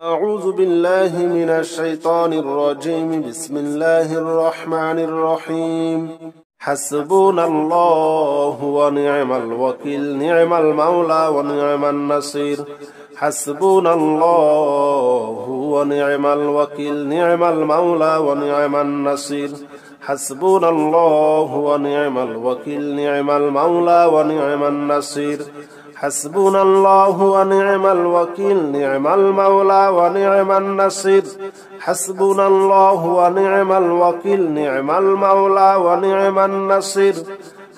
أعوذ بالله من الشيطان الرجيم. بسم الله الرحمن الرحيم. حسبنا الله ونعم الوكيل، نعم المولى ونعم النصير. حسبنا الله ونعم الوكيل، نعم المولى ونعم النصير. حسبنا الله ونعم الوكيل، نعم المولى ونعم النصير. حسبنا الله ونعم الوكيل، نعم المولى ونعم النصير. حسبنا الله ونعم الوكيل، نعم المولى ونعم النصير.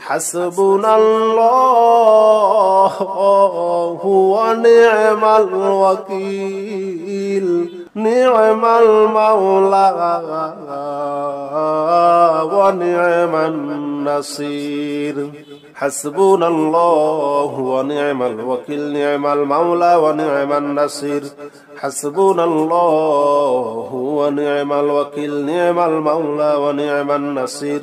حسبنا الله ونعم الوكيل، نعم المولى ونعم النصير. حسبنا الله ونعم الوكيل، نعم المولى ونعم النصير. حسبنا الله ونعم الوكيل، نعم المولى ونعم النصير.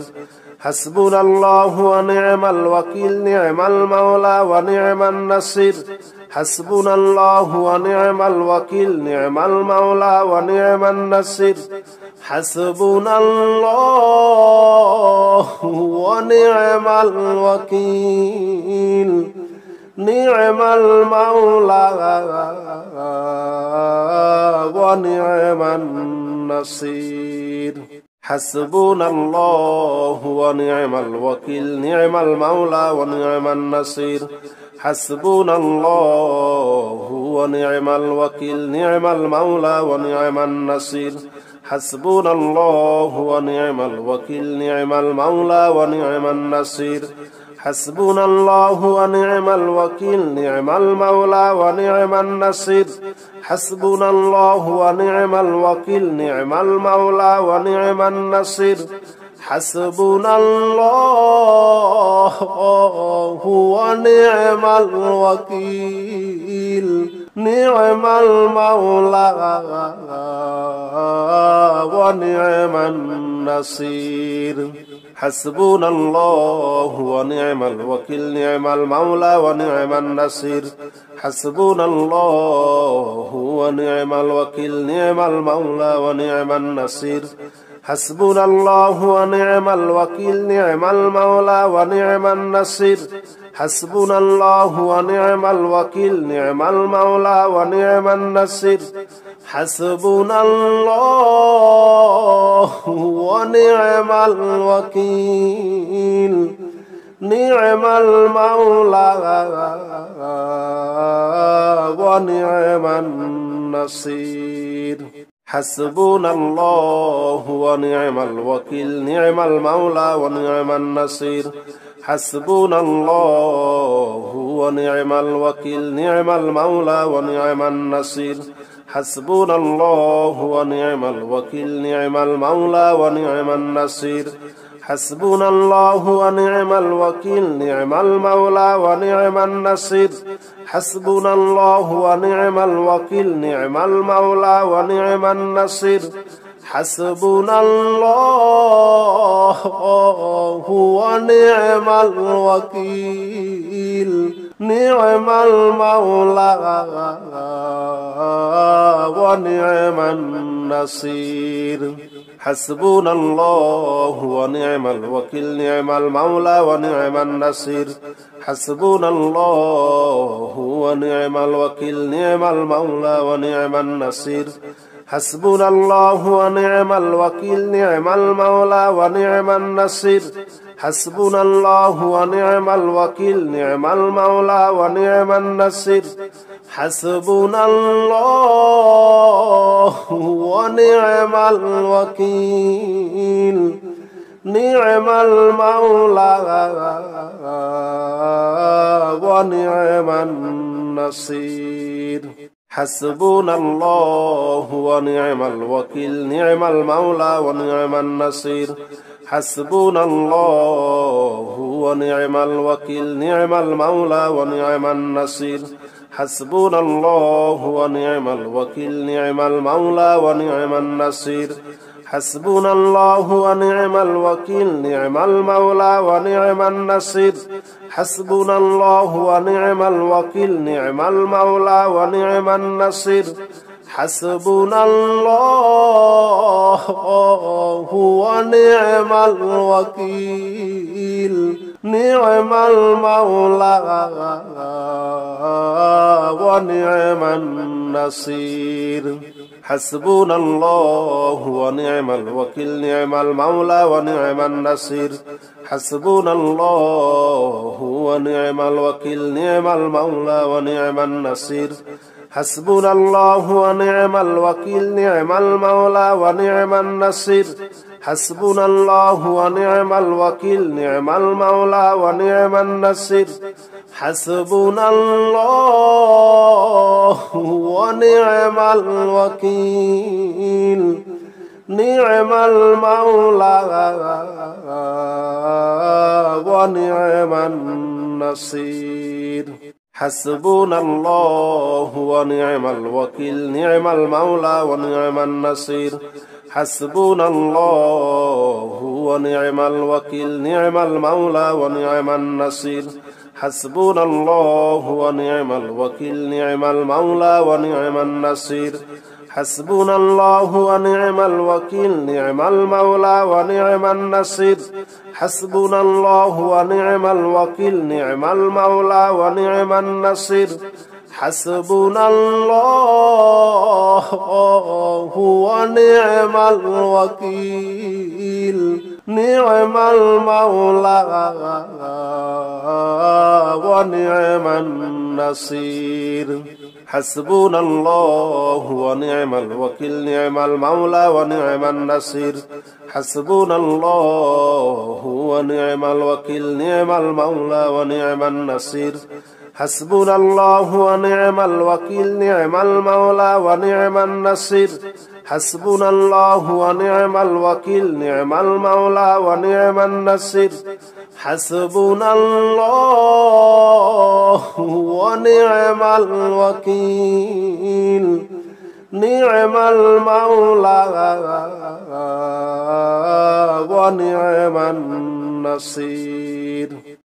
حسبنا الله ونعم الوكيل، نعم المولى ونعم النصير. حسبنا الله ونعم الوكيل، نعم المولى ونعم النصير. حسبنا الله ونعم الوكيل، نعم المولى ونعم النصير. حسبنا الله ونعم الوكيل، نعم المولى ونعم النصير. حسبنا الله ونعم الوكيل، نعم المولى ونعم النصير. حسبنا الله ونعم الوكيل، نعم المولى ونعم النصير. حسبنا الله ونعم الوكيل، نعم المولى ونعم النصير. حسبنا الله ونعم الوكيل، نعم المولى ونعم النصير. حسبنا الله ونعم الوكيل، نعم المولى ونعم النصير. حسبنا الله ونعم الوكيل، نعم المولى ونعم النصير. حسبنا الله ونعم الوكيل، نعم المولى ونعم النصير. حسبنا الله ونعم الوكيل، نعم المولى ونعم النصير. حسبنا الله ونعم الوكيل، نعم المولى ونعم النصير. حسبنا الله ونعم الوكيل، نعم المولى ونعم النصير. حسبنا الله ونعم الوكيل، نعم المولى ونعم النصير. حسبنا الله ونعم الوكيل، نعم المولى ونعم النصير. حسبنا الله ونعم الوكيل، نعم المولى ونعم النصير. حسبنا الله ونعم الوكيل، نعم المولى ونعم النصير. حسبنا الله ونعم الوكيل، نعم المولى ونعم النصير. حسبنا الله ونعم الوكيل، نعم المولى ونعم النصير. حسبنا الله ونعم الوكيل، نعم المولى ونعم النصير. حسبنا الله ونعم الوكيل، نعم المولى ونعم النصير. حسبنا الله ونعم الوكيل، نعم المولى ونعم النصير. حسبنا الله ونعم الوكيل، نعم المولى ونعم النصير. حسبنا الله ونعم الوكيل، نعم المولى ونعم النصير. حسبنا الله ونعم الوكيل، نعم المولى ونعم النصير. حسبنا الله ونعم الوكيل، نعم المولى ونعم النصير. حسبنا الله ونعم الوكيل، نعم المولى ونعم النصير. حسبنا الله ونعم الوكيل، نعم المولى ونعم النصير. حسبنا الله ونعم الوكيل، نعم المولى ونعم النصير. حسبنا الله ونعم الوكيل نعم المولى ونعم النصير حسبنا الله ونعم الوكيل نعم المولى ونعم النصير حسبنا الله ونعم الوكيل نعم المولى ونعم النصير حسبنا الله ونعم الوكيل نعم المولى ونعم النصير حسبنا الله ونعم الوكيل نعم المولى ونعم النصير حسبنا الله ونعم الوكيل نعم المولى ونعم النصير حسبنا الله ونعم الوكيل نعم المولى ونعم النصير حسبنا الله ونعم الوكيل نعم المولى ونعم النصير حسبنا الله ونعم الوكيل نعم المولى ونعم النصير حسبنا الله ونعم الوكيل نعم المولى ونعم النصير حسبنا الله ونعم الوكيل نعم المولى ونعم النصير حسبنا الله ونعم الوكيل نعم المولى ونعم النصير حسبنا الله ونعم الوكيل نعم المولى ونعم النصير حسبنا الله ونعم الوكيل نعم المولى ونعم النصير حسبنا الله ونعم الوكيل نعم المولى ونعم النصير حسبنا الله ونعم الوكيل نعم المولى ونعم النصير حسبنا الله ونعم الوكيل نعم المولى ونعم النصير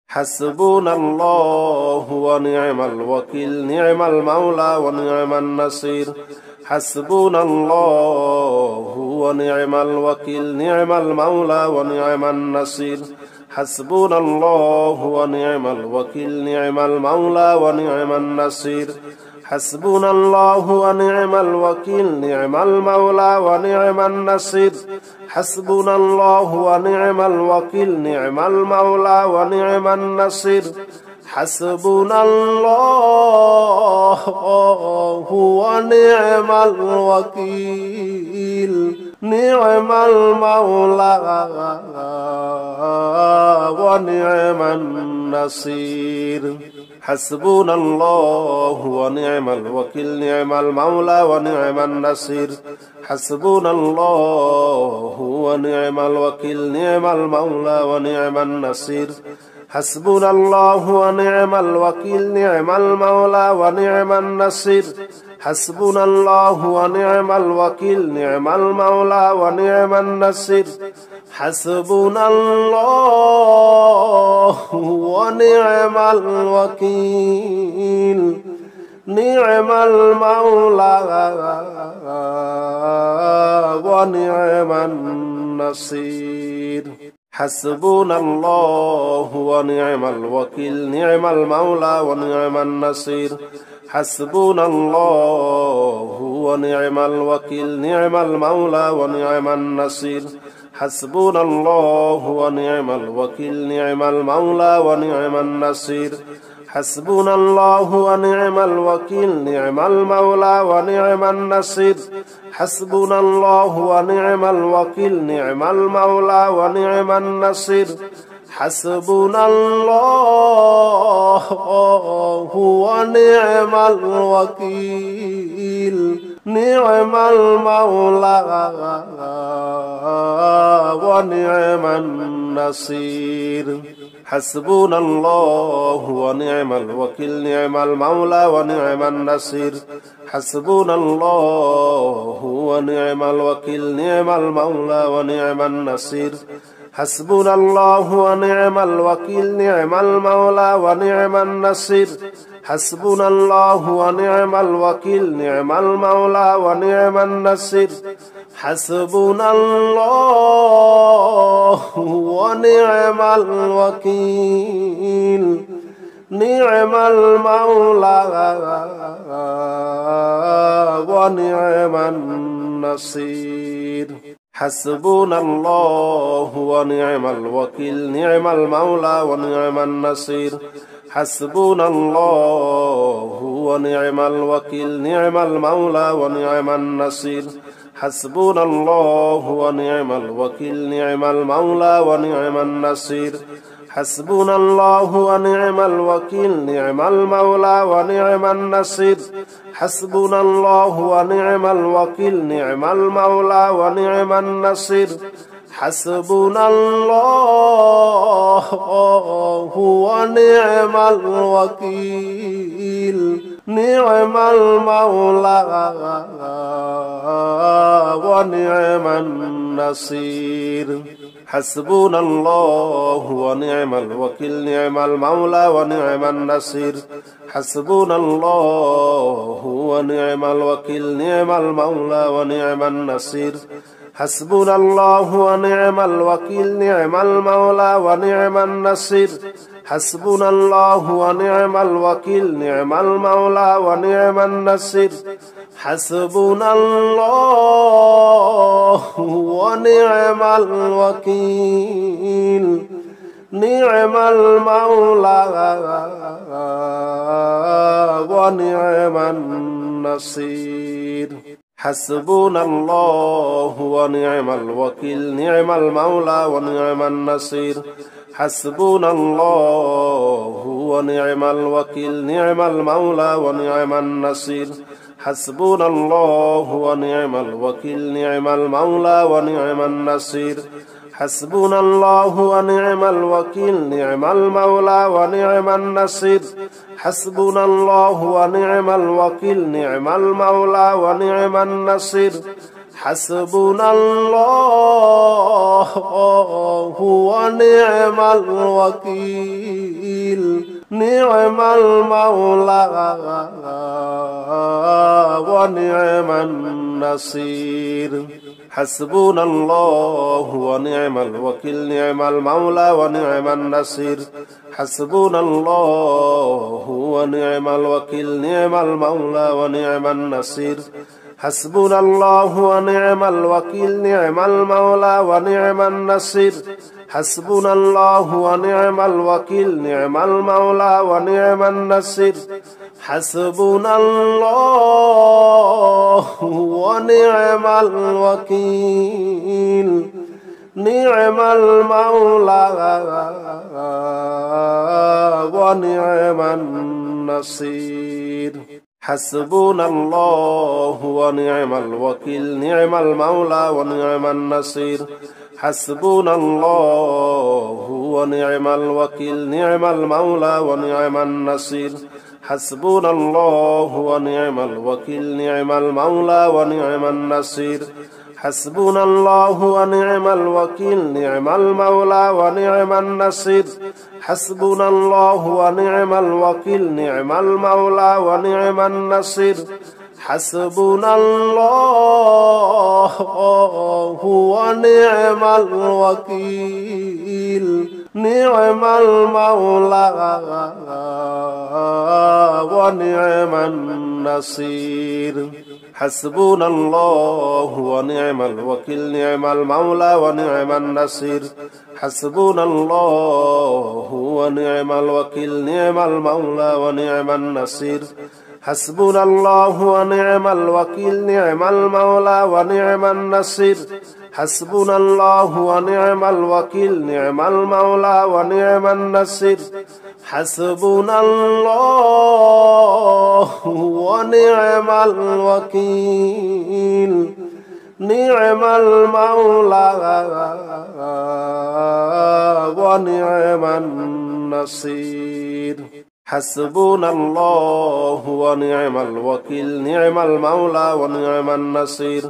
حسبنا الله ونعم الوكيل نعم المولى ونعم النصير حسبنا الله ونعم الوكيل نعم المولى ونعم النصير حسبنا الله ونعم الوكيل نعم المولى ونعم النصير حسبنا الله ونعم الوكيل نعم المولى ونعم النصير حسبنا الله ونعم الوكيل نعم المولى ونعم النصير حسبنا الله ونعم الوكيل نعم المولى ونعم النصير حسبنا الله ونعم الوكيل نعم المولى ونعم النصير حسبنا الله ونعم الوكيل نعم المولى ونعم النصير حسبنا الله ونعم الوكيل نعم المولى ونعم النصير حسبنا الله ونعم الوكيل نعم المولى ونعم النصير حسبنا الله ونعم الوكيل نعم المولى ونعم النصير حسبنا الله ونعم الوكيل نعم المولى ونعم النصير حسبنا الله ونعم الوكيل نعم المولى ونعم النصير حسبنا الله ونعم الوكيل نعم المولى ونعم النصير حسبنا الله ونعم الوكيل نعم المولى ونعم النصير حسبنا الله ونعم الوكيل نعم المولى ونعم النصير حسبنا الله ونعم الوكيل نعم المولى ونعم النصير حسبنا الله ونعم الوكيل نعم المولى ونعم النصير حسبنا الله ونعم الوكيل نعم المولى ونعم النصير حسبنا الله ونعم الوكيل نعم المولى ونعم النصير حسبنا الله ونعم الوكيل نعم المولى ونعم النصير حسبنا الله ونعم الوكيل نعم المولى ونعم النصير حسبنا الله ونعم الوكيل نعم المولى ونعم النصير حسبنا الله ونعم الوكيل نعم المولى ونعم النصير حسبنا الله ونعم الوكيل نعم المولى ونعم النصير حسبنا الله ونعم الوكيل نعم المولى ونعم النصير حسبنا الله ونعم الوكيل نعم المولى ونعم النصير حسبنا الله ونعم الوكيل نعم المولى ونعم النصير حسبنا الله ونعم الوكيل نعم المولى ونعم النصير حسبنا الله ونعم الوكيل نعم المولى ونعم النصير حسبنا الله ونعم الوكيل نعم المولى ونعم النصير حسبنا الله ونعم الوكيل نعم المولى ونعم النصير حسبنا الله ونعم الوكيل نعم المولى ونعم النصير حسبنا الله ونعم الوكيل نعم المولى ونعم النصير حسبنا الله ونعم الوكيل نعم المولى ونعم النصير حسبنا الله ونعم الوكيل نعم المولى ونعم النصير حسبنا الله ونعم الوكيل نعم المولى ونعم النصير حسبنا الله ونعم الوكيل نعم المولى ونعم النصير حسبنا الله ونعم الوكيل نعم المولى ونعم النصير حسبنا الله ونعم الوكيل نعم المولى ونعم النصير حسبنا الله ونعم الوكيل نعم المولى ونعم النصير حسبنا الله ونعم الوكيل نعم المولى ونعم النصير حسبنا الله ونعم الوكيل نعم المولى ونعم النصير حسبنا الله ونعم الوكيل نعم المولى ونعم النصير حسبنا الله ونعم الوكيل نعم المولى ونعم النصير حسبنا الله ونعم الوكيل نعم المولى ونعم النصير حسبنا الله ونعم الوكيل نعم المولى ونعم النصير حسبنا الله ونعم الوكيل نعم المولى ونعم النصير حسبنا الله ونعم الوكيل نعم المولى ونعم النصير حسبنا الله ونعم الوكيل نعم المولى ونعم النصير حسبنا الله ونعم الوكيل نعم المولى ونعم النصير حسبنا الله ونعم الوكيل نعم المولى ونعم النصير حسبنا الله ونعم الوكيل نعم المولى ونعم النصير حسبنا الله ونعم الوكيل نعم المولى ونعم النصير حسبنا الله ونعم الوكيل نعم المولى ونعم النصير حسبنا الله ونعم الوكيل نعم المولى ونعم النصير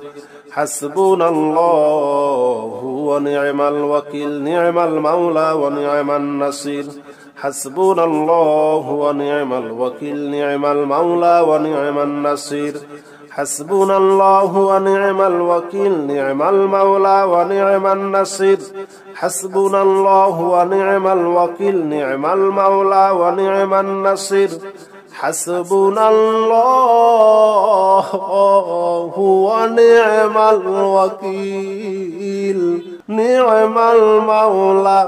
حسبنا الله ونعم الوكيل نعم المولى ونعم النصير حسبنا الله ونعم الوكيل نعم المولى ونعم النصير حسبنا الله ونعم الوكيل نعم المولى ونعم النصير حسبنا الله ونعم الوكيل نعم المولى ونعم النصير حسبنا الله ونعم الوكيل نعم المولى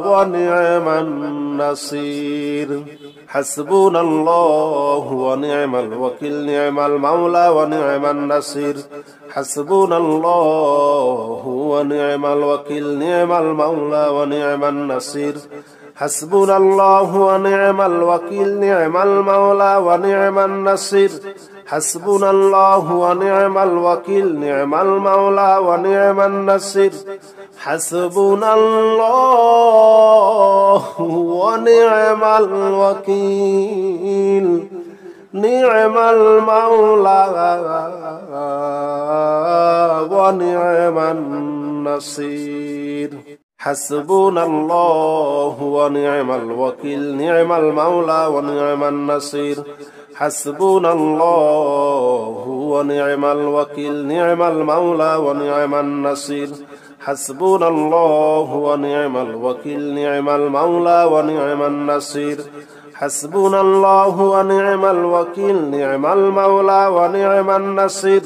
ونعم النصير حسبنا الله ونعم الوكيل نعم المولى ونعم النصير حسبنا الله ونعم الوكيل نعم المولى ونعم النصير حسبنا الله ونعم الوكيل نعم المولى ونعم النصير حسبنا الله ونعم الوكيل نعم المولى ونعم النصير حسبنا الله ونعم الوكيل نعم المولى ونعم النصير حسبنا الله ونعم الوكيل نعم المولى ونعم النصير حسبنا الله ونعم الوكيل نعم المولى ونعم النصير حسبنا الله ونعم الوكيل نعم المولى ونعم النصير حسبنا الله ونعم الوكيل نعم المولى ونعم النصير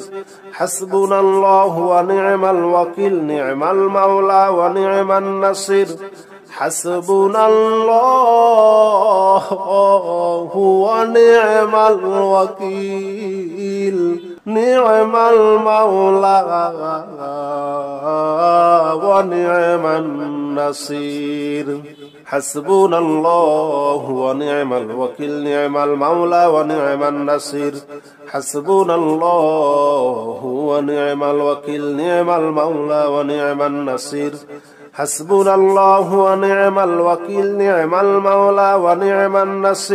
حسبنا الله ونعم الوكيل نعم المولى ونعم النصير حسبنا الله ونعم الوكيل نعم المولى ونعم النصير حسبنا الله ونعم الوكيل نعم المولى ونعم النصير حسبنا الله ونعم الوكيل نعم المولى ونعم النصير حسبنا الله ونعم الوكيل نعم المولى ونعم النصير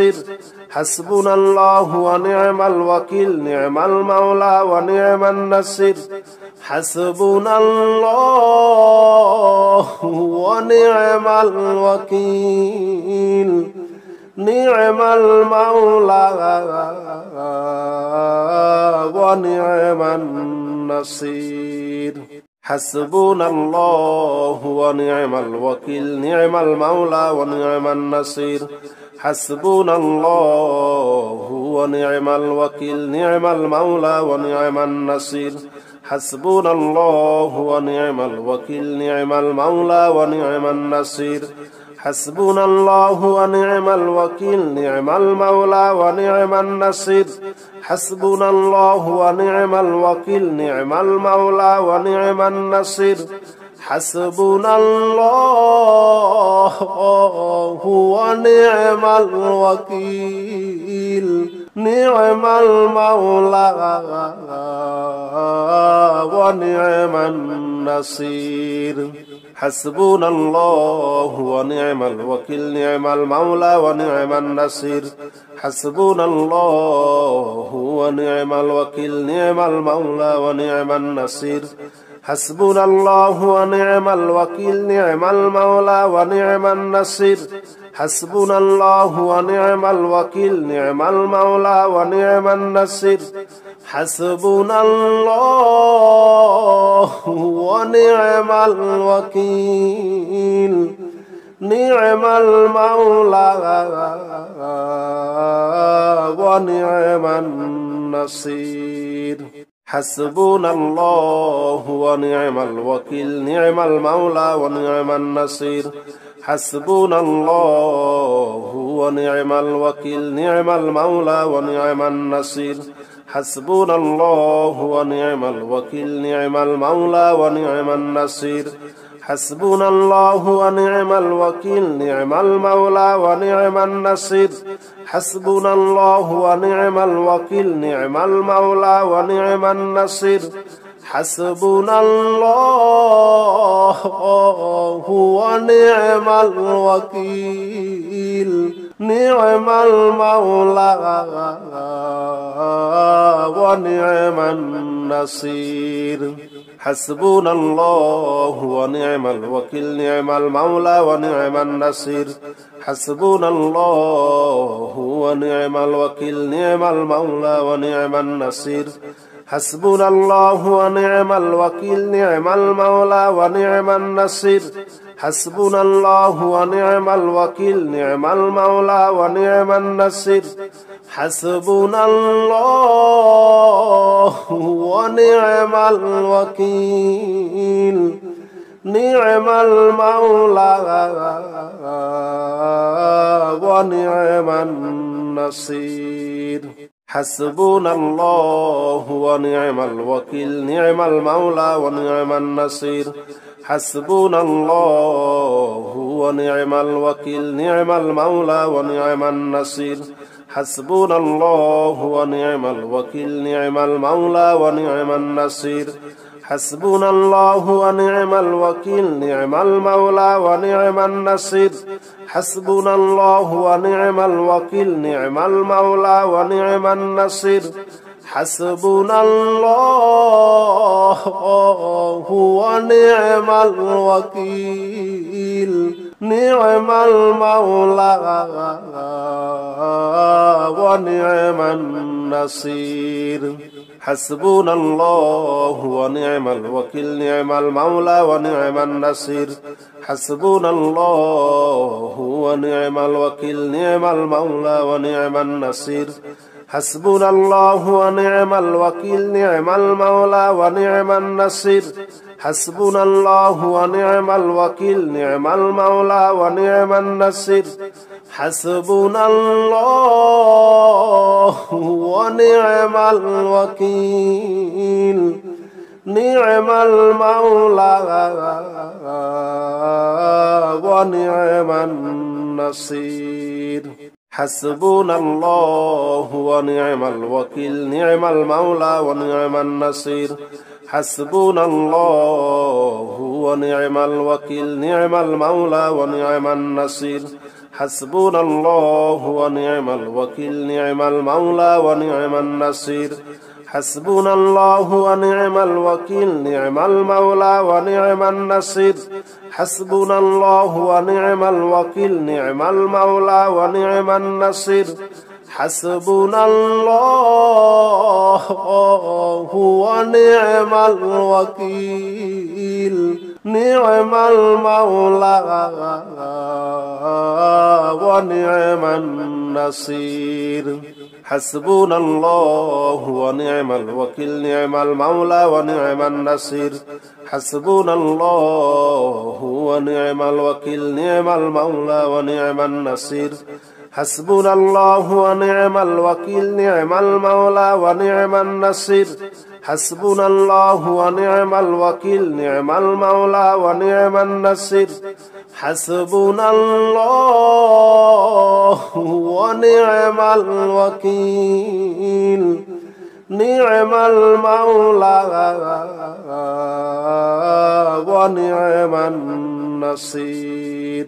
حسبنا الله ونعم الوكيل نعم المولى ونعم النصير حسبنا الله ونعم الوكيل نعم المولى ونعم النصير حسبنا الله ونعم الوكيل نعم المولى ونعم النصير حسبنا الله ونعم الوكيل نعم المولى ونعم النصير حسبنا الله ونعم الوكيل نعم المولى ونعم النصير حسبنا الله ونعم الوكيل نعم المولى ونعم النصير حسبنا الله ونعم الوكيل نعم المولى ونعم النصير حسبنا الله ونعم الوكيل نعم المولى ونعم النصير حسبنا الله ونعم الوكيل نعم المولى ونعم النصير حسبنا الله ونعم الوكيل نعم المولى ونعم النصير حسبنا الله ونعم الوكيل نعم المولى ونعم النصير حسبنا الله ونعم الوكيل نعم المولى ونعم النصير حسبنا الله ونعم الوكيل نعم المولى ونعم النصير حسبنا الله ونعم الوكيل نعم المولى ونعم النصير حسبنا الله ونعم الوكيل نعم المولى ونعم النصير حسبنا الله ونعم الوكيل نعم المولى ونعم النصير حسبنا الله ونعم الوكيل نعم المولى ونعم النصير حسبنا الله ونعم الوكيل نعم المولى ونعم النصير حسبنا الله ونعم الوكيل نعم المولى ونعم النصير النصير حسبنا الله ونعم الوكيل نعم المولى ونعم النصير حسبنا الله ونعم الوكيل نعم المولى ونعم النصير حسبنا الله ونعم الوكيل نعم المولى ونعم النصير حسبنا الله ونعم الوكيل نعم المولى ونعم النصير حسبنا الله ونعم الوكيل نعم المولى ونعم النصير حسبنا الله ونعم الوكيل نعم المولى ونعم النصير حسبنا الله ونعم الوكيل نعم المولى ونعم النصير حسبنا الله ونعم الوكيل نعم المولى ونعم النصير حسبنا الله ونعم الوكيل نعم المولى ونعم النصير حسبنا الله ونعم الوكيل نعم المولى ونعم النصير حسبنا الله ونعم الوكيل نعم المولى ونعم النصير حسبنا الله ونعم الوكيل نعم المولى ونعم النصير حسبنا الله ونعم الوكيل نعم المولى ونعم النصير حسبنا الله ونعم الوكيل نعم المولى ونعم النصير حسبنا الله ونعم الوكيل نعم المولى ونعم النصير حسبنا الله ونعم الوكيل نعم المولى ونعم النصير حسبنا الله ونعم الوكيل نعم المولى ونعم النصير حسبنا الله ونعم الوكيل نعم المولى ونعم النصير حسبنا الله ونعم الوكيل نعم المولى ونعم النصير حسبنا الله ونعم الوكيل نعم المولى ونعم النصير حسبنا الله ونعم الوكيل نعم المولى ونعم النصير حسبنا الله ونعم الوكيل نعم المولى ونعم النصير حسبنا الله ونعم الوكيل نعم المولى ونعم النصير حسبنا الله ونعم الوكيل نعم المولى ونعم النصير حسبنا الله ونعم الوكيل نعم المولى ونعم النصير حسبنا الله ونعم الوكيل نعم المولى ونعم النصير حسبنا الله ونعم الوكيل نعم المولى ونعم النصير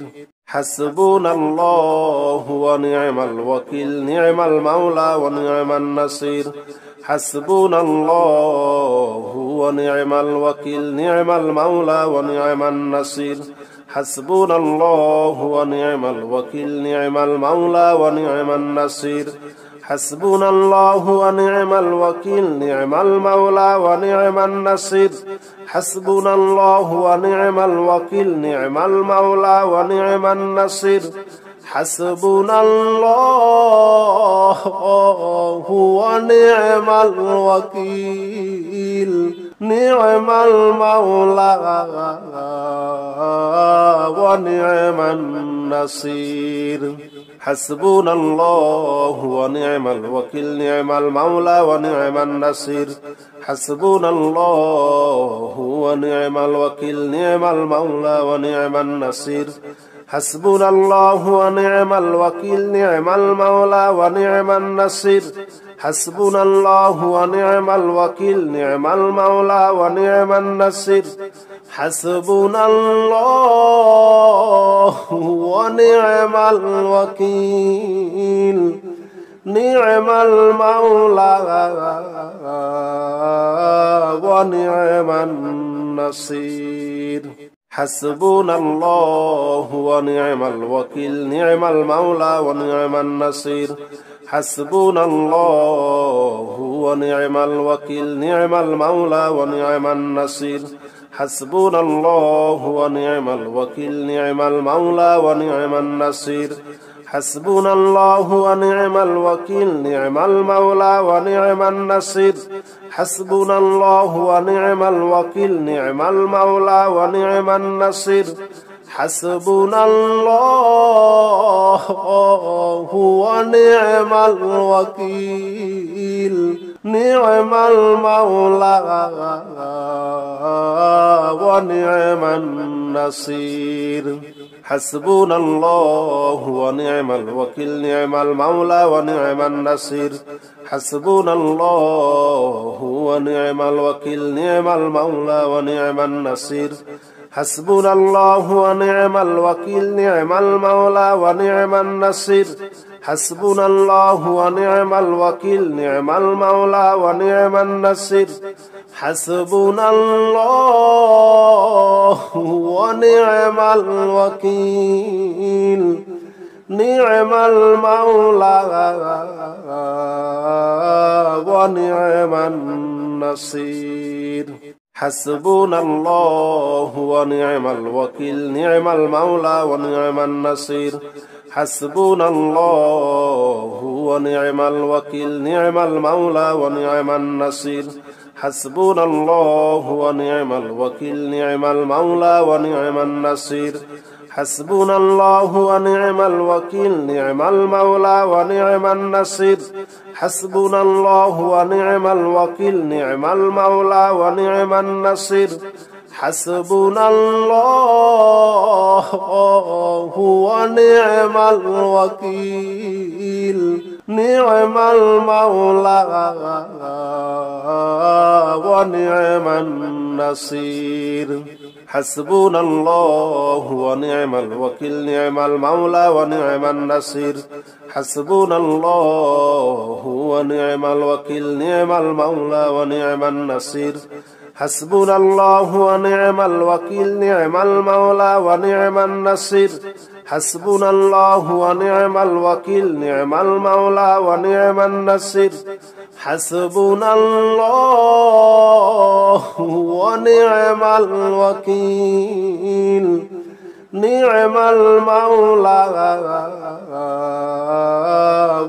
حسبنا الله ونعم الوكيل نعم المولى ونعم النصير حسبنا الله ونعم الوكيل نعم المولى ونعم النصير حسبنا الله ونعم الوكيل نعم المولى ونعم النصير حسبنا الله ونعم الوكيل نعم المولى ونعم النصير حسبنا الله ونعم الوكيل نعم المولى ونعم النصير حسبنا الله ونعم الوكيل نعم المولى ونعم النصير حسبنا الله ونعم الوكيل نعم المولى ونعم النصير حسبنا الله ونعم الوكيل نعم المولى ونعم النصير حسبنا الله ونعم الوكيل نعم المولى ونعم النصير حسبنا الله ونعم الوكيل نعم المولى ونعم النصير حسبنا الله ونعم الوكيل نعم المولى ونعم النصير حسبنا الله ونعم الوكيل نعم المولى ونعم النصير حسبنا الله ونعم الوكيل نعم المولى ونعم النصير حسبنا الله ونعم الوكيل نعم المولى ونعم النصير حسبنا الله ونعم الوكيل نعم المولى ونعم النصير حسبنا الله ونعم الوكيل نعم المولى ونعم النصير حسبنا الله ونعم الوكيل نعم المولى ونعم النصير حسبنا الله ونعم الوكيل نعم المولى ونعم النصير حسبنا الله ونعم الوكيل نعم المولى ونعم النصير حسبنا الله ونعم الوكيل نعم المولى ونعم النصير حسبنا الله ونعم الوكيل نعم المولى ونعم النصير حسبنا الله ونعم الوكيل نعم المولى ونعم النصير حسبنا الله ونعم الوكيل نعم المولى ونعم النصير حسبنا الله ونعم الوكيل نعم المولى ونعم النصير حسبنا الله ونعم الوكيل نعم المولى ونعم النصير حسبنا الله ونعم الوكيل نعم المولى ونعم النصير حسبنا الله ونعم الوكيل نعم المولى ونعم النصير حسبنا الله ونعم الوكيل نعم المولى ونعم النصير حسبنا الله ونعم الوكيل نعم المولى ونعم النصير حسبنا الله ونعم الوكيل نعم المولى ونعم النصير حسبنا الله ونعم الوكيل نعم المولى ونعم النصير حسبنا الله ونعم الوكيل نعم المولى ونعم النصير حسبنا الله ونعم الوكيل نعم المولى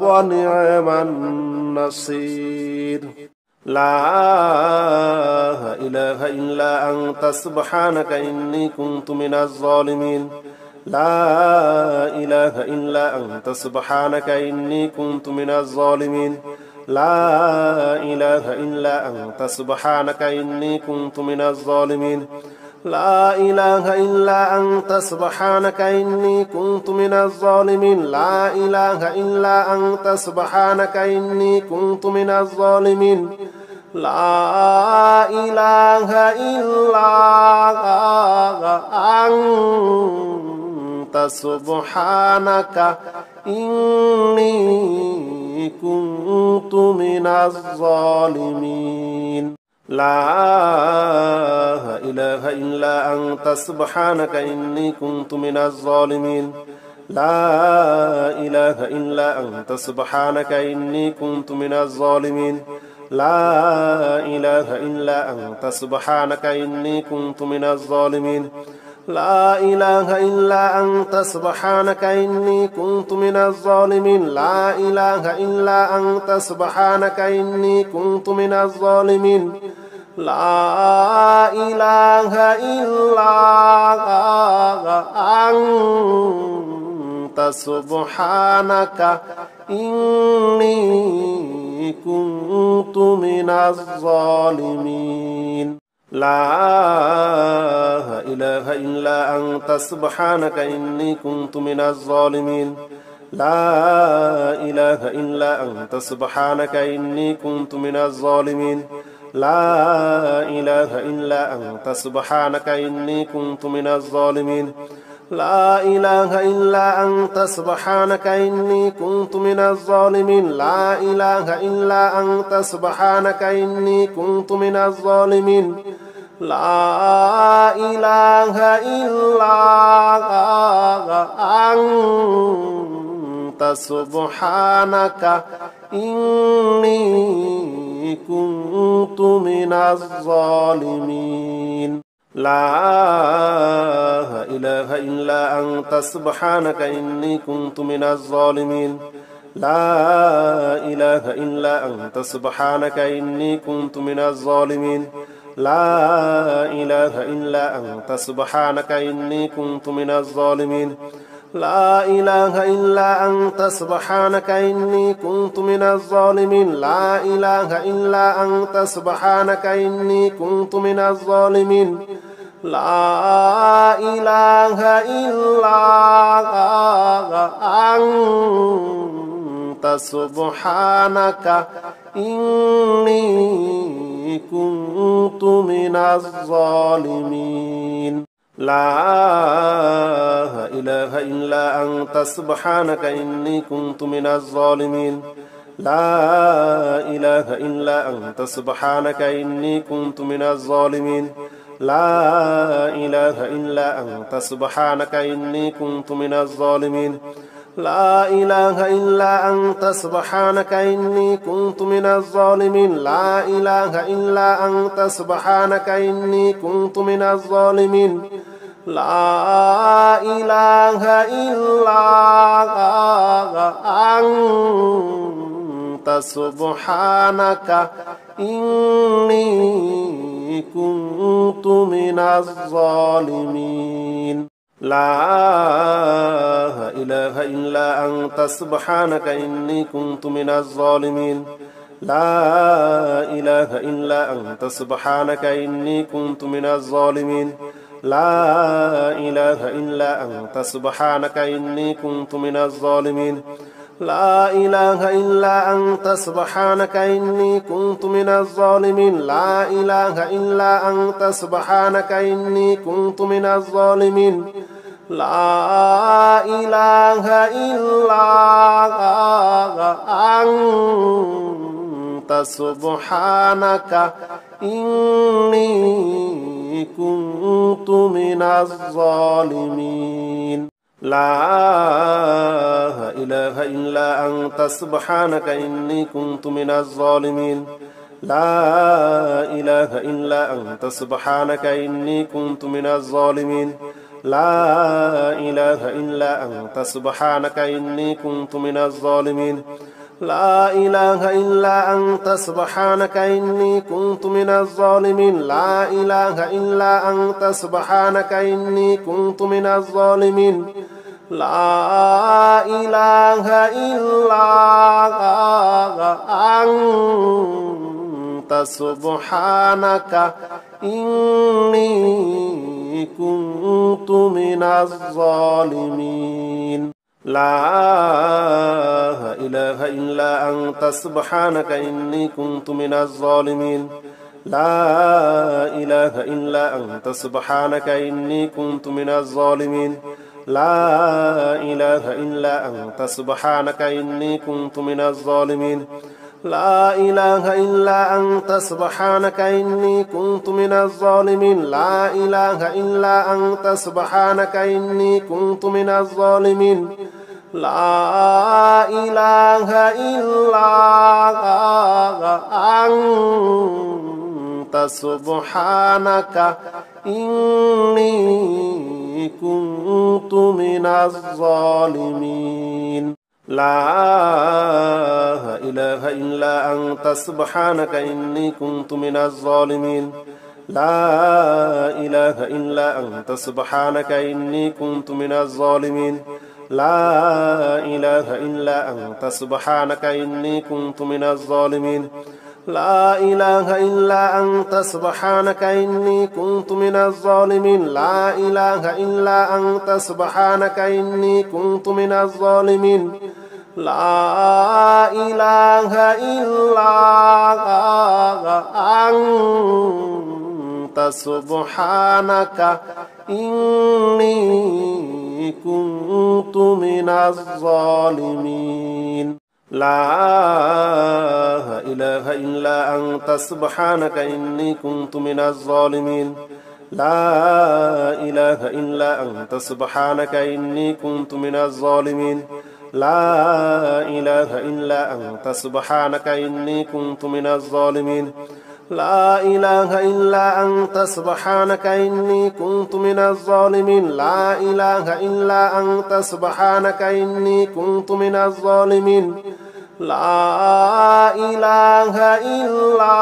ونعم النصير لا إله إلا أنت سبحانك إني كنت من الظالمين لا إله إلا أنت سبحانك إني كنت من الظالمين لا إله إلا أنت سبحانك إني كنت من الظالمين لا إله إلا أنت سبحانك إني كنت من الظالمين لا إله إلا أنت سبحانك إني كنت من الظالمين لا إله إلا أنت سبحانك إني كنت من الظالمين لا إله إلا أنت سبحانك إني كنت من الظالمين لا إله إلا أنت سبحانك إني كنت من الظالمين لا إله إلا أنت سبحانك إني كنت من الظالمين لا إله إلا أنت سبحانك إني كنت من الظالمين لا إله إلا أنت سبحانك إني كنت من الظالمين لا إله إلا أنت سبحانك إني كنت من الظالمين لا إله إلا أنت سبحانك إني كنت من الظالمين لا إله إلا أنت سبحانك إني كنت من الظالمين لا إله إلا أنت سبحانك إني كنت من الظالمين لا إله إلا أنت سبحانك إني كنت من الظالمين لا إله إلا أنت سبحانك إني كنت من الظالمين لا إله إلا أنت سبحانك إني كنت من الظالمين لا إله إلا أنت سبحانك إني كنت من الظالمين لا إله إلا أنت سبحانك إني كنت من الظالمين لا إله إلا أنت سبحانك إني كنت من الظالمين لا إله إلا أنت سبحانك إني كنت من الظالمين لا إله إلا أنت سبحانك إني كنت من الظالمين لا إله إلا أنت سبحانك إني كنت من الظالمين لا إله إلا أنت سبحانك إني كنت من الظالمين لا إله إلا أنت سبحانك إني كنت من الظالمين لا إله إلا أنت سبحانك إني كنت من الظالمين لا إله إلا أنت سبحانك إني كنت من الظالمين لا إله إلا أنت سبحانك إني كنت من الظالمين لا إله إلا أنت سبحانك إني كنت من الظالمين لا إله إلا أنت سبحانك إني كنت من الظالمين لا إله إلا أنت سبحانك إني كنت من الظالمين لا إله إلا أنت سبحانك إني كنت من الظالمين لا إله إلا أنت سبحانك إني كنت من الظالمين لا إله إلا أنت سبحانك إني كنت من الظالمين لا إله إلا أنت سبحانك إني كنت من الظالمين لا إله إلا أنت سبحانك إني كنت من الظالمين لا إله إلا أنت سبحانك إني كنت من الظالمين لا إله إلا أنت سبحانك إني كنت من الظالمين لا إله إلا أنت سبحانك إني كنت من الظالمين لا إله إلا أنت سبحانك إني كنت من الظالمين لا إله إلا أنت سبحانك إني كنت من الظالمين لا إله إلا أنت سبحانك إني كنت من الظالمين لا إله إلا أنت سبحانك إني كنت من الظالمين لا إله إلا أنت سبحانك إني كنت من الظالمين لا إله إلا أنت سبحانك إني كنت من الظالمين لا إله إلا أنت سبحانك إني كنت من الظالمين لا إله إلا أنت سبحانك إني كنت من الظالمين لا إله إلا أنت سبحانك إني كنت من الظالمين لا إله إلا أنت سبحانك إني كنت من الظالمين لا إله إلا أنت سبحانك إني كنت من الظالمين لا إله إلا أنت سبحانك إني كنت من الظالمين لا إله إلا أنت سبحانك إني كنت من الظالمين لا إله إلا أنت سبحانك إني كنت من الظالمين لا إله إلا أنت سبحانك إني كنت من الظالمين لا إله إلا أنت سبحانك إني كنت من الظالمين لا إله إلا أنت سبحانك إني كنت من الظالمين لا إله إلا أنت سبحانك إني كنت من الظالمين لا إله إلا أنت سبحانك إني كنت من الظالمين لا إله إلا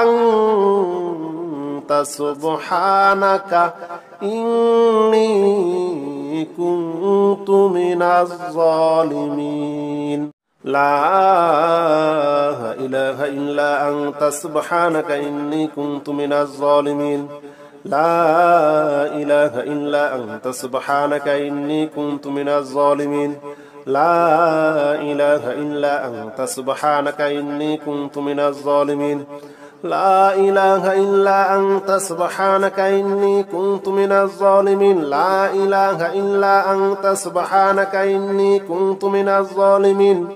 أنت سبحانك إني كنت من الظالمين لا إله إلا أنت سبحانك إني كنت من الظالمين لا إله إلا أنت سبحانك إني كنت من الظالمين لا إله إلا أنت سبحانك إني كنت من الظالمين لا إله إلا أنت سبحانك إني كنت من الظالمين لا إله إلا أنت سبحانك إني كنت من الظالمين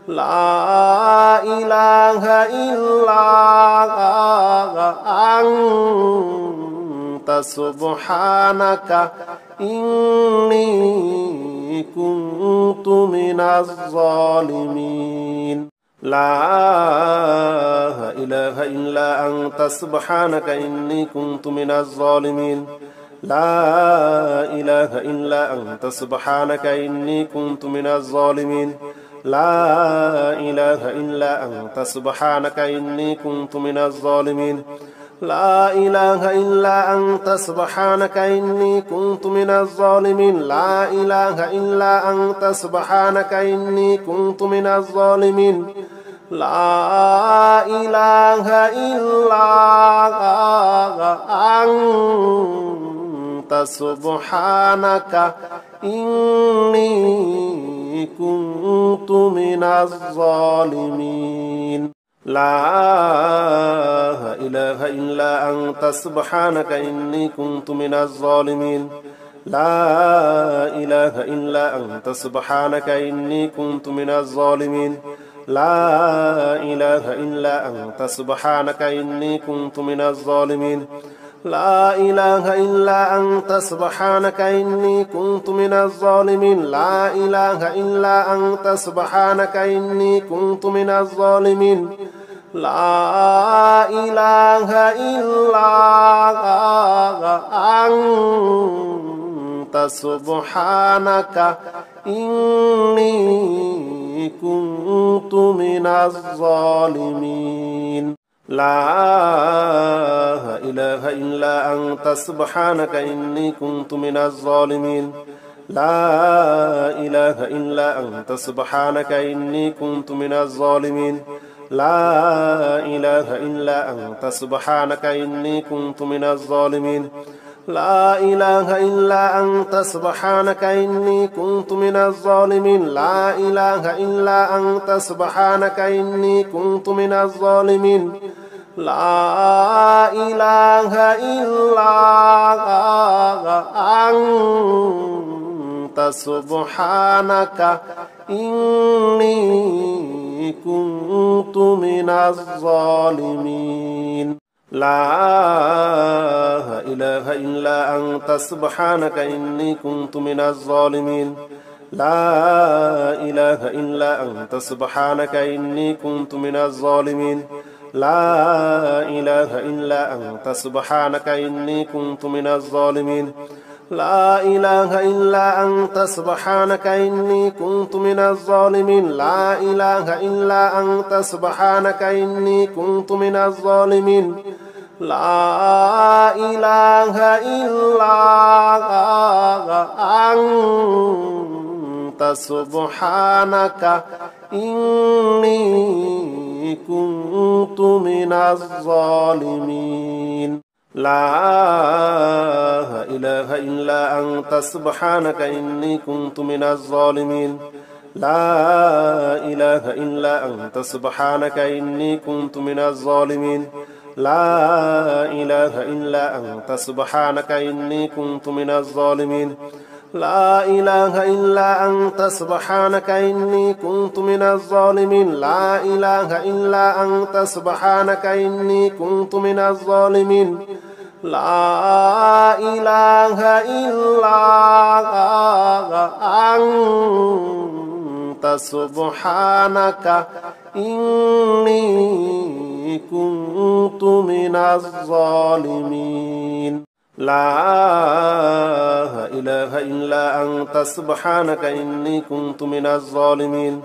لا إله إلا أنت سبحانك إني كنت من الظالمين لا إله إلا أنت سبحانك إني كنت من الظالمين لا إله إلا أنت سبحانك إني كنت من الظالمين لا إله إلا أنت سبحانك إني كنت من الظالمين لا إله إلا أنت سبحانك إني كنت من الظالمين لا إله إلا أنت سبحانك إني كنت من الظالمين لا إله إلا أنت سبحانك إني كنت من الظالمين لا إله إلا أنت سبحانك إني كنت من الظالمين لا إله إلا أنت سبحانك إني كنت من الظالمين لا إله إلا أنت سبحانك إني كنت من الظالمين لا إله إلا أنت سبحانك إني كنت من الظالمين لا إله إلا أنت سبحانك إني كنت من الظالمين لا إله إلا أنت سبحانك إني كنت من الظالمين لا إله إلا أنت سبحانك إني كنت من الظالمين لا إله إلا أنت سبحانك إني كنت من الظالمين لا إله إلا أنت سبحانك إني كنت من الظالمين لا إله إلا أنت سبحانك إني كنت من الظالمين لا إله إلا أنت سبحانك إني كنت من الظالمين لا إله إلا أنت سبحانك إني كنت من الظالمين لا إله إلا أنت سبحانك إني كنت من الظالمين لا إله إلا أنت سبحانك إني كنت من الظالمين لا إله إلا أنت سبحانك إني كنت من الظالمين لا إله إلا أنت سبحانك إني كنت من الظالمين لا إله إلا أنت سبحانك إني كنت من الظالمين لا إله إلا أنت سبحانك إني كنت من الظالمين لا إله إلا أنت سبحانك إني كنت من الظالمين لا إله إلا أنت سبحانك إني كنت من الظالمين لا إله إلا أنت سبحانك إني كنت من الظالمين لا إله إلا أنت سبحانك إني كنت من الظالمين لا إله إلا أنت سبحانك إني كنت من الظالمين لا إله إلا أنت سبحانك إني كنت من الظالمين لا إله إلا أنت سبحانك إني كنت من الظالمين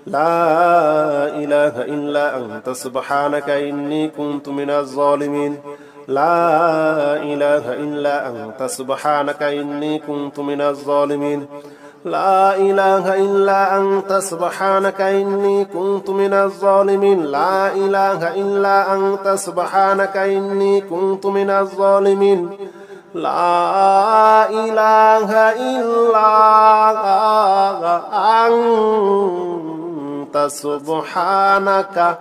لا إله إلا أنت سبحانك إني كنت من الظالمين لا إله إلا أنت سبحانك إني كنت من الظالمين لا إله إلا أنت سبحانك إني كنت من الظالمين لا إله إلا أنت سبحانك إني كنت من الظالمين لا إله إلا أنت سبحانك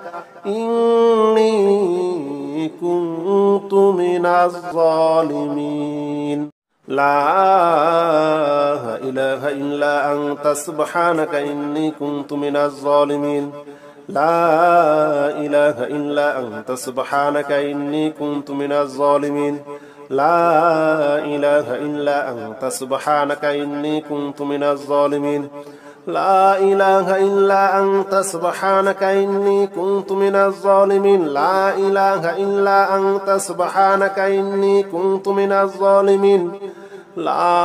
إني كنت من الظالمين لا إله إلا أنت سبحانك إني كنت من الظالمين لا إله إلا أنت سبحانك إني كنت من الظالمين لا إله إلا أنت سبحانك إني كنت من الظالمين لا إله إلا أنت سبحانك إني كنت من الظالمين لا إله إلا أنت سبحانك إني كنت من الظالمين لا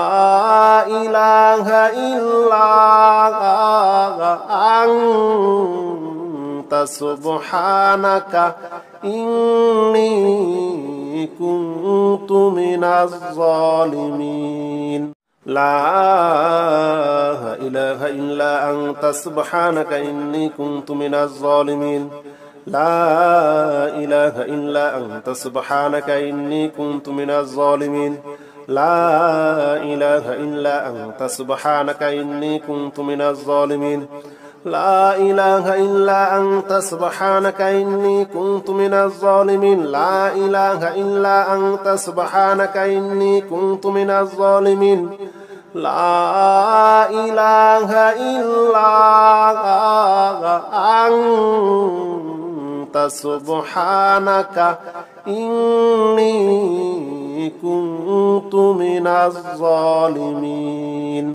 إله إلا أنت سبحانك إني كنت من الظالمين لا إله إلا أنت سبحانك إني كنت من الظالمين لا إله إلا أنت سبحانك إني كنت من الظالمين لا إله إلا أنت سبحانك إني كنت من الظالمين لا إله إلا أنت سبحانك إني كنت من الظالمين لا إله إلا أنت سبحانك إني كنت من الظالمين لا إله إلا أنت سبحانك إني كنت من الظالمين